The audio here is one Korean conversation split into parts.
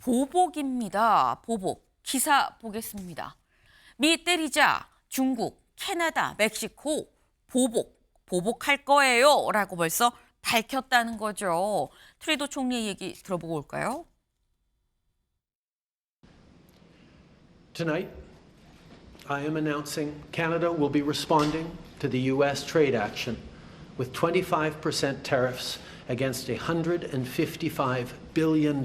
보복입니다. 보복. 기사 보겠습니다. 미 때리자 중국, 캐나다, 멕시코 보복할 거예요. 라고 벌써 밝혔다는 거죠. 트루도 총리의 얘기 들어보고 올까요? Tonight, I am announcing Canada will be responding to the U.S. trade action with 25% tariffs against $155 billion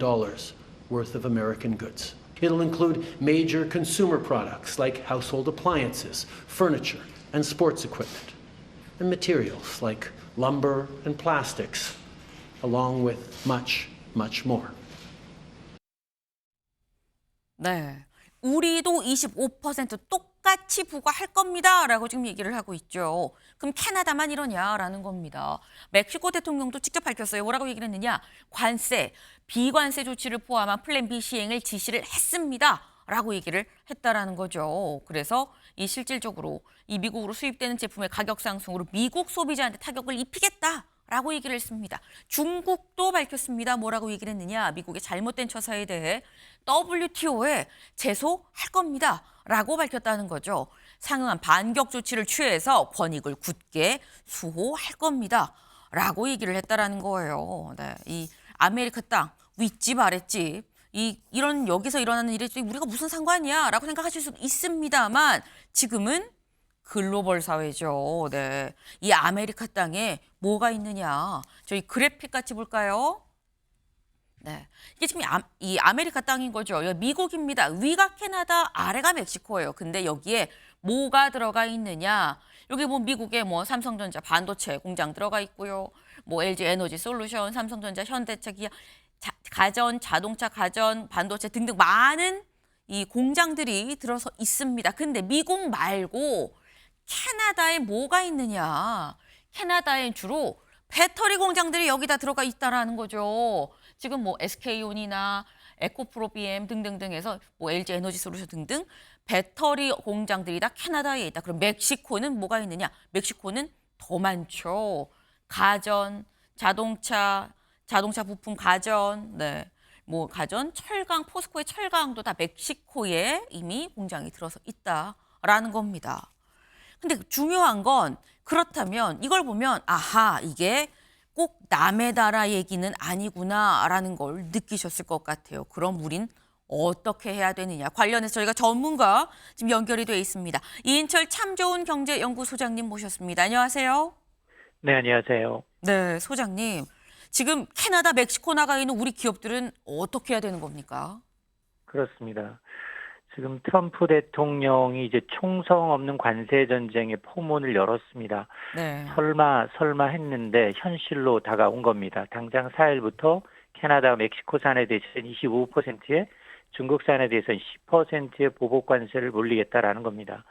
worth of American goods. It'll include major consumer products like household appliances, furniture, and sports equipment, and materials like lumber and plastics, along with much, much more. 네. 우리도 25% 똑같이 부과할 겁니다. 라고 지금 얘기를 하고 있죠. 그럼 캐나다만 이러냐라는 겁니다. 멕시코 대통령도 직접 밝혔어요. 뭐라고 얘기를 했느냐. 관세, 비관세 조치를 포함한 플랜 B 시행을 지시를 했습니다. 라고 얘기를 했다라는 거죠. 그래서 이 실질적으로 이 미국으로 수입되는 제품의 가격 상승으로 미국 소비자한테 타격을 입히겠다. 라고 얘기를 했습니다. 중국도 밝혔습니다. 뭐라고 얘기를 했느냐. 미국의 잘못된 처사에 대해 WTO에 제소할 겁니다. 라고 밝혔다는 거죠. 상응한 반격 조치를 취해서 권익을 굳게 수호할 겁니다. 라고 얘기를 했다라는 거예요. 네, 이 아메리카 땅, 윗집, 아랫집. 이런 여기서 일어나는 일에 우리가 무슨 상관이야? 라고 생각하실 수 있습니다만 지금은 글로벌 사회죠. 네. 이 아메리카 땅에 뭐가 있느냐. 저희 그래픽 같이 볼까요? 네. 이게 지금 이 아메리카 땅인 거죠. 여기 미국입니다. 위가 캐나다, 아래가 멕시코예요. 근데 여기에 뭐가 들어가 있느냐. 여기 뭐 미국의 뭐 삼성전자 반도체 공장 들어가 있고요. 뭐 LG 에너지 솔루션, 삼성전자, 현대차, 기아, 가전, 자동차, 가전, 반도체 등등 많은 이 공장들이 들어서 있습니다. 근데 미국 말고 캐나다에 뭐가 있느냐. 캐나다엔 주로 배터리 공장들이 여기다 들어가 있다라는 거죠. 지금 뭐 SK온이나 에코프로비엠 등등등에서 뭐 LG 에너지 솔루션 등등 배터리 공장들이 다 캐나다에 있다. 그럼 멕시코는 뭐가 있느냐? 멕시코는 더 많죠. 가전, 자동차 부품 가전, 네. 뭐 가전, 철강, 포스코의 철강도 다 멕시코에 이미 공장이 들어서 있다라는 겁니다. 근데 중요한 건 그렇다면 이걸 보면 아하 이게 꼭 남의 나라 얘기는 아니구나라는 걸 느끼셨을 것 같아요. 그럼 우린 어떻게 해야 되느냐. 관련해서 저희가 전문가 지금 연결이 돼 있습니다. 이인철 참 좋은 경제연구소장님 모셨습니다. 안녕하세요. 네, 안녕하세요. 네, 소장님. 지금 캐나다, 멕시코 나가 있는 우리 기업들은 어떻게 해야 되는 겁니까? 그렇습니다. 지금 트럼프 대통령이 이제 총성 없는 관세 전쟁의 포문을 열었습니다. 네. 설마 했는데 현실로 다가온 겁니다. 당장 4일부터 캐나다, 멕시코산에 대해서는 25%에 중국산에 대해서는 10%의 보복 관세를 물리겠다라는 겁니다.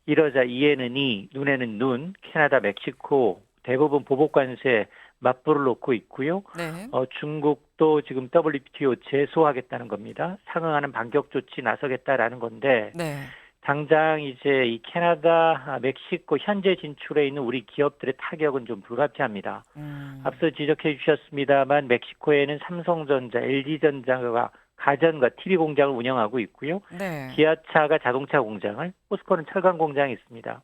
이러자 이에는 이, 눈에는 눈, 캐나다, 멕시코 대부분 보복 관세 맞불을 놓고 있고요. 네. 중국도 지금 WTO 제소하겠다는 겁니다. 상응하는 반격 조치 나서겠다라는 건데 네. 당장 이제 이 캐나다, 멕시코 현재 진출해 있는 우리 기업들의 타격은 좀 불가피합니다. 앞서 지적해 주셨습니다만 멕시코에는 삼성전자, LG전자가 가전과 TV 공장을 운영하고 있고요. 네. 기아차가 자동차 공장을, 포스코는 철강 공장이 있습니다.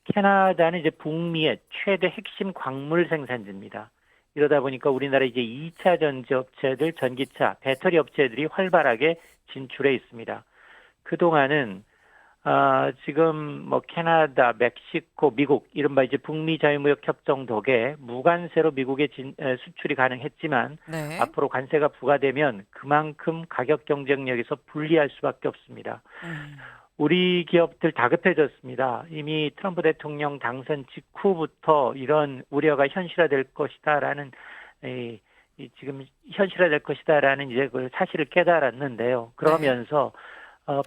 캐나다는 이제 북미의 최대 핵심 광물 생산지입니다. 이러다 보니까 우리나라 이제 2차 전지 업체들, 전기차, 배터리 업체들이 활발하게 진출해 있습니다. 그동안은 지금 뭐 캐나다, 멕시코, 미국 이른바 이제 북미 자유무역 협정 덕에 무관세로 미국에 수출이 가능했지만 네. 앞으로 관세가 부과되면 그만큼 가격 경쟁력에서 불리할 수밖에 없습니다. 우리 기업들 다급해졌습니다. 이미 트럼프 대통령 당선 직후부터 이런 우려가 현실화될 것이다라는 지금 현실화될 것이다라는 이제 그 사실을 깨달았는데요. 그러면서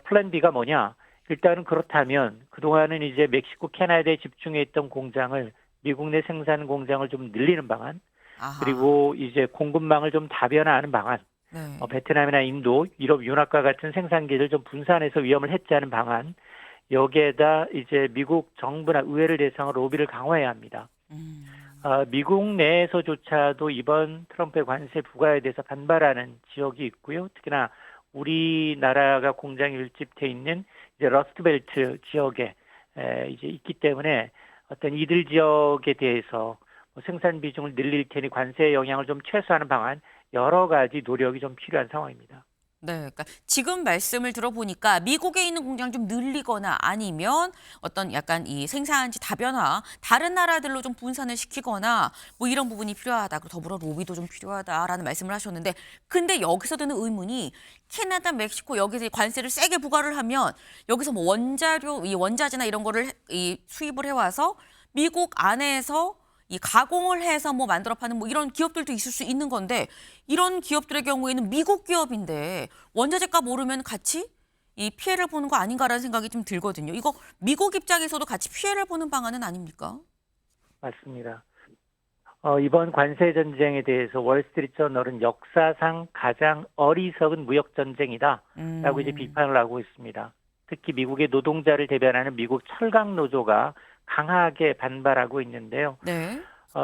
플랜 B가 뭐냐? 일단은 그렇다면 그동안은 이제 멕시코, 캐나다에 집중해 있던 공장을 미국 내 생산 공장을 좀 늘리는 방안, 아하. 그리고 이제 공급망을 좀 다변화하는 방안. 네. 베트남이나 인도, 유럽, 윤활과 같은 생산기를 좀 분산해서 위험을 해지하는 방안, 여기에다 이제 미국 정부나 의회를 대상으로 로비를 강화해야 합니다. 미국 내에서조차도 이번 트럼프의 관세 부과에 대해서 반발하는 지역이 있고요. 특히나 우리나라가 공장이 밀집돼 있는 이제 러스트벨트 지역에 이제 있기 때문에 어떤 이들 지역에 대해서 뭐 생산 비중을 늘릴 테니 관세 영향을 좀 최소화하는 방안 여러 가지 노력이 좀 필요한 상황입니다. 네, 그러니까 지금 말씀을 들어보니까 미국에 있는 공장 좀 늘리거나 아니면 어떤 약간 이 생산지 다변화, 다른 나라들로 좀 분산을 시키거나 뭐 이런 부분이 필요하다. 그리고 더불어 로비도 좀 필요하다라는 말씀을 하셨는데, 근데 여기서 드는 의문이 캐나다, 멕시코 여기서 이 관세를 세게 부과를 하면 여기서 뭐 원자료, 이 원자재나 이런 거를 이 수입을 해와서 미국 안에서 이 가공을 해서 뭐 만들어 파는 뭐 이런 기업들도 있을 수 있는 건데, 이런 기업들의 경우에는 미국 기업인데 원자재 값 오르면 같이 이 피해를 보는 거 아닌가라는 생각이 좀 들거든요. 이거 미국 입장에서도 같이 피해를 보는 방안은 아닙니까? 맞습니다. 이번 관세 전쟁에 대해서 월스트리트 저널은 역사상 가장 어리석은 무역 전쟁이다라고 이제 비판을 하고 있습니다. 특히 미국의 노동자를 대변하는 미국 철강 노조가 강하게 반발하고 있는데요. 네.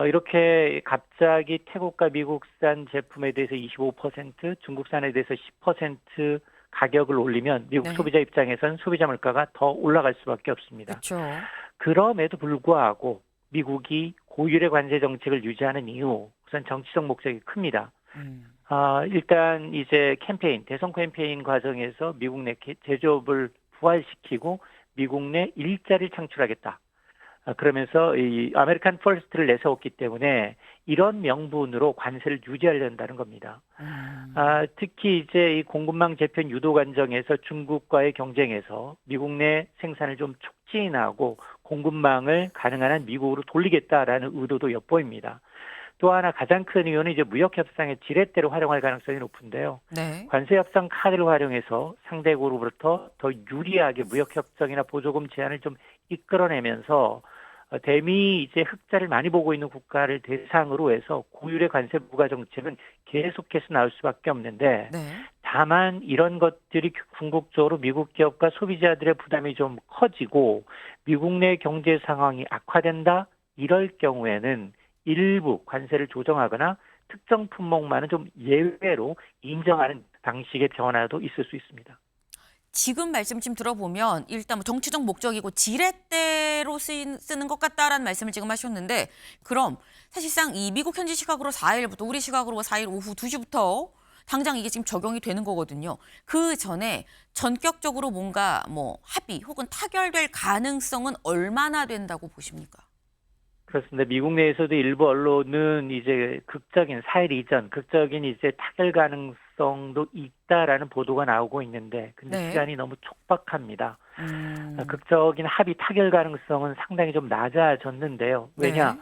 이렇게 갑자기 태국과 미국산 제품에 대해서 25%, 중국산에 대해서 10% 가격을 올리면 미국 네. 소비자 입장에선 소비자 물가가 더 올라갈 수밖에 없습니다. 그렇죠. 그럼에도 불구하고 미국이 고율의 관세 정책을 유지하는 이유, 우선 정치적 목적이 큽니다. 일단 이제 대선 캠페인 과정에서 미국 내 제조업을 부활시키고 미국 내 일자리를 창출하겠다. 그러면서 이 아메리칸 퍼스트를 내세웠기 때문에 이런 명분으로 관세를 유지하려는 겁니다. 특히 이제 이 공급망 재편 유도 과정에서 중국과의 경쟁에서 미국 내 생산을 좀 촉진하고 공급망을 가능한 한 미국으로 돌리겠다라는 의도도 엿보입니다. 또 하나 가장 큰 이유는 이제 무역 협상의 지렛대로 활용할 가능성이 높은데요. 네. 관세 협상 카드를 활용해서 상대국으로부터 더 유리하게 무역 협정이나 보조금 제한을 좀 이끌어내면서 대미 이제 흑자를 많이 보고 있는 국가를 대상으로 해서 고율의 관세 부과 정책은 계속해서 나올 수밖에 없는데, 네. 다만 이런 것들이 궁극적으로 미국 기업과 소비자들의 부담이 좀 커지고 미국 내 경제 상황이 악화된다, 이럴 경우에는 일부 관세를 조정하거나 특정 품목만은 좀 예외로 인정하는 방식의 변화도 있을 수 있습니다. 지금 말씀 지금 들어보면 일단 뭐 정치적 목적이고 지렛대로 쓰는 것 같다라는 말씀을 지금 하셨는데, 그럼 사실상 이 미국 현지 시각으로 4일부터, 우리 시각으로 4일 오후 2시부터 당장 이게 지금 적용이 되는 거거든요. 그 전에 전격적으로 뭔가 뭐 합의 혹은 타결될 가능성은 얼마나 된다고 보십니까? 그렇습니다. 미국 내에서도 일부 언론은 이제 극적인 4일 이전, 극적인 이제 타결 가능성도 있다라는 보도가 나오고 있는데, 근데 네. 시간이 너무 촉박합니다. 극적인 합의 타결 가능성은 상당히 좀 낮아졌는데요. 왜냐? 네.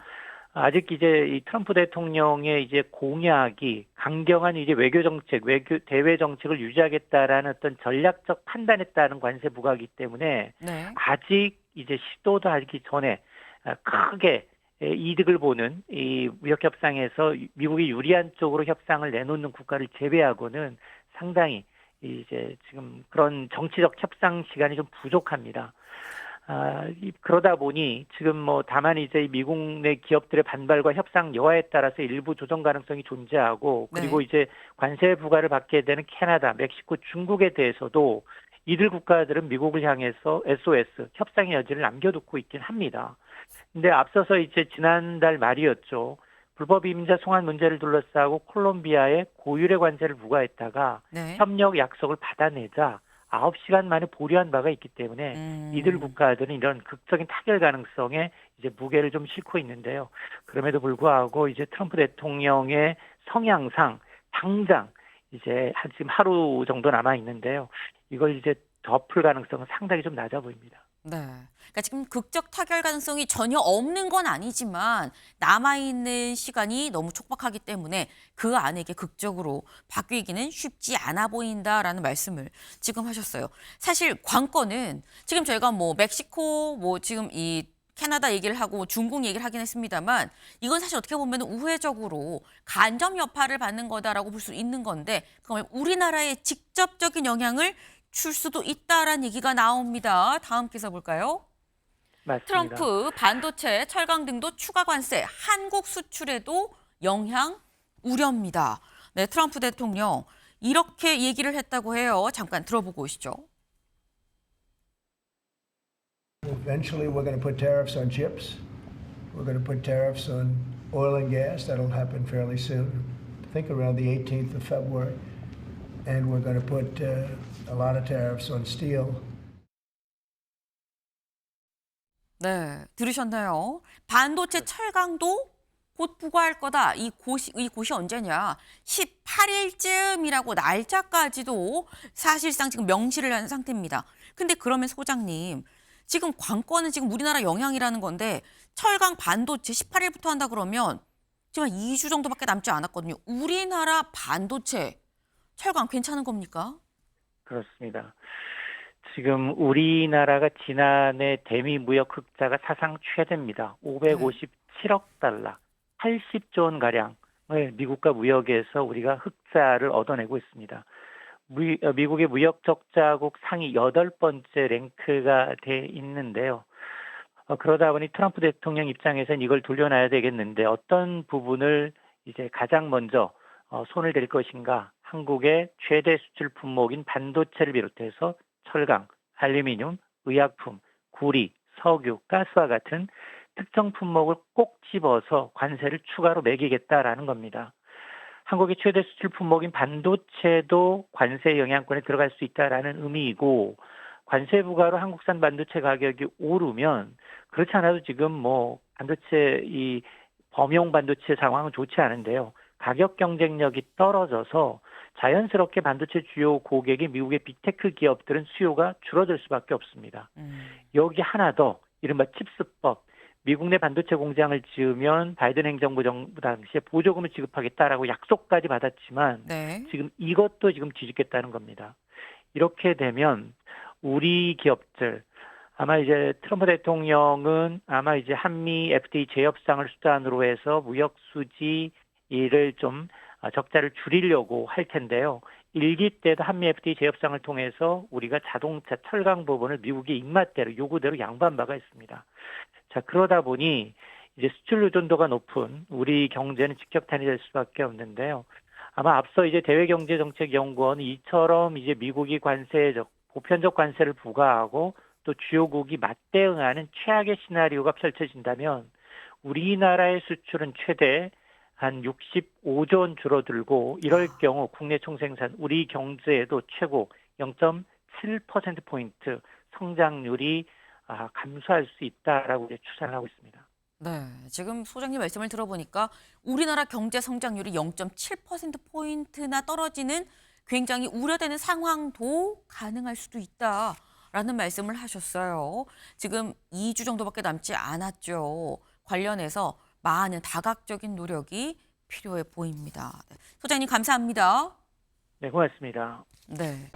아직 이제 이 트럼프 대통령의 이제 공약이 강경한 이제 외교 정책, 대외 정책을 유지하겠다라는 어떤 전략적 판단에 따른 관세 부과이기 때문에 네. 아직 이제 시도도 하기 전에 크게 이득을 보는 이 무역 협상에서 미국이 유리한 쪽으로 협상을 내놓는 국가를 제외하고는 상당히 이제 지금 그런 정치적 협상 시간이 좀 부족합니다. 그러다 보니 지금 뭐 다만 이제 미국 내 기업들의 반발과 협상 여하에 따라서 일부 조정 가능성이 존재하고, 그리고 네. 이제 관세 부과를 받게 되는 캐나다, 멕시코, 중국에 대해서도 이들 국가들은 미국을 향해서 SOS 협상의 여지를 남겨두고 있긴 합니다. 근데 앞서서 이제 지난달 말이었죠. 불법 이민자 송환 문제를 둘러싸고 콜롬비아에 고율의 관세를 부과했다가 네. 협력 약속을 받아내자 9시간 만에 보류한 바가 있기 때문에 이들 국가들은 이런 극적인 타결 가능성에 이제 무게를 좀 싣고 있는데요. 그럼에도 불구하고 이제 트럼프 대통령의 성향상 당장 이제 지금 하루 정도 남아 있는데요. 이걸 이제 덮을 가능성은 상당히 좀 낮아 보입니다. 네. 그러니까 지금 극적 타결 가능성이 전혀 없는 건 아니지만 남아있는 시간이 너무 촉박하기 때문에 그 안에 이게 극적으로 바뀌기는 쉽지 않아 보인다라는 말씀을 지금 하셨어요. 사실 관건은 지금 저희가 뭐 멕시코 뭐 지금 이 캐나다 얘기를 하고 중국 얘기를 하긴 했습니다만, 이건 사실 어떻게 보면 우회적으로 간접 여파를 받는 거다라고 볼 수 있는 건데, 그러면 우리나라에 직접적인 영향을 줄 수도 있다라는 얘기가 나옵니다. 다음 기사 볼까요? 맞습니다. 트럼프 반도체, 철강 등도 추가 관세, 한국 수출에도 영향 우려입니다. 네, 트럼프 대통령 이렇게 얘기를 했다고 해요. 잠깐 들어보고 오시죠. Eventually, we're going to put tariffs on chips. We're going to put tariffs on oil and gas. That'll happen fairly soon. I think around the 18th of February. And we're going to put a lot of tariffs on steel. 네, 들으셨나요? 반도체 철강도 곧 부과할 거다. 이 곳이 언제냐? 18일쯤이라고 날짜까지도 사실상 지금 명시를 한 상태입니다. 근데 그러면 소장님, 지금 관건은 지금 우리나라 영향이라는 건데 철강 반도체 18일부터 한다 그러면 지금 한 2주 정도밖에 남지 않았거든요. 우리나라 반도체 철강 괜찮은 겁니까? 그렇습니다. 지금 우리나라가 지난해 대미 무역 흑자가 사상 최대입니다. 557억 달러, 80조 원 가량을 미국과 무역에서 우리가 흑자를 얻어내고 있습니다. 미국의 무역 적자국 상위 8번째 랭크가 돼 있는데요. 그러다 보니 트럼프 대통령 입장에서는 이걸 돌려놔야 되겠는데 어떤 부분을 이제 가장 먼저 손을 댈 것인가? 한국의 최대 수출 품목인 반도체를 비롯해서 철강, 알루미늄, 의약품, 구리, 석유, 가스와 같은 특정 품목을 꼭 집어서 관세를 추가로 매기겠다라는 겁니다. 한국의 최대 수출 품목인 반도체도 관세 영향권에 들어갈 수 있다라는 의미이고 관세 부과로 한국산 반도체 가격이 오르면 그렇지 않아도 지금 뭐 반도체 이 범용 반도체 상황은 좋지 않은데요. 가격 경쟁력이 떨어져서 자연스럽게 반도체 주요 고객이 미국의 빅테크 기업들은 수요가 줄어들 수밖에 없습니다. 여기 하나 더 이른바 칩스법. 미국 내 반도체 공장을 지으면 바이든 행정부 정부 당시에 보조금을 지급하겠다라고 약속까지 받았지만 네. 지금 이것도 지금 뒤집겠다는 겁니다. 이렇게 되면 우리 기업들 아마 이제 트럼프 대통령은 아마 이제 한미 FTA 재협상을 수단으로 해서 무역 수지를 좀 적자를 줄이려고 할 텐데요. 1기 때도 한미 FTA 재협상을 통해서 우리가 자동차 철강 부분을 미국의 입맛대로 요구대로 양보한 바가 있습니다. 자, 그러다 보니 이제 수출 의존도가 높은 우리 경제는 직격탄이 될 수밖에 없는데요. 아마 앞서 이제 대외경제정책연구원은 이처럼 이제 미국이 보편적 관세를 부과하고 또 주요국이 맞대응하는 최악의 시나리오가 펼쳐진다면 우리나라의 수출은 최대 한 65조 원 줄어들고 이럴 경우 국내 총생산 우리 경제에도 최고 0.7%포인트 성장률이 감소할 수 있다라고 추산을 하고 있습니다. 네, 지금 소장님 말씀을 들어보니까 우리나라 경제 성장률이 0.7%포인트나 떨어지는 굉장히 우려되는 상황도 가능할 수도 있다라는 말씀을 하셨어요. 지금 2주 정도밖에 남지 않았죠. 관련해서 많은 다각적인 노력이 필요해 보입니다. 소장님 감사합니다. 네, 고맙습니다. 네.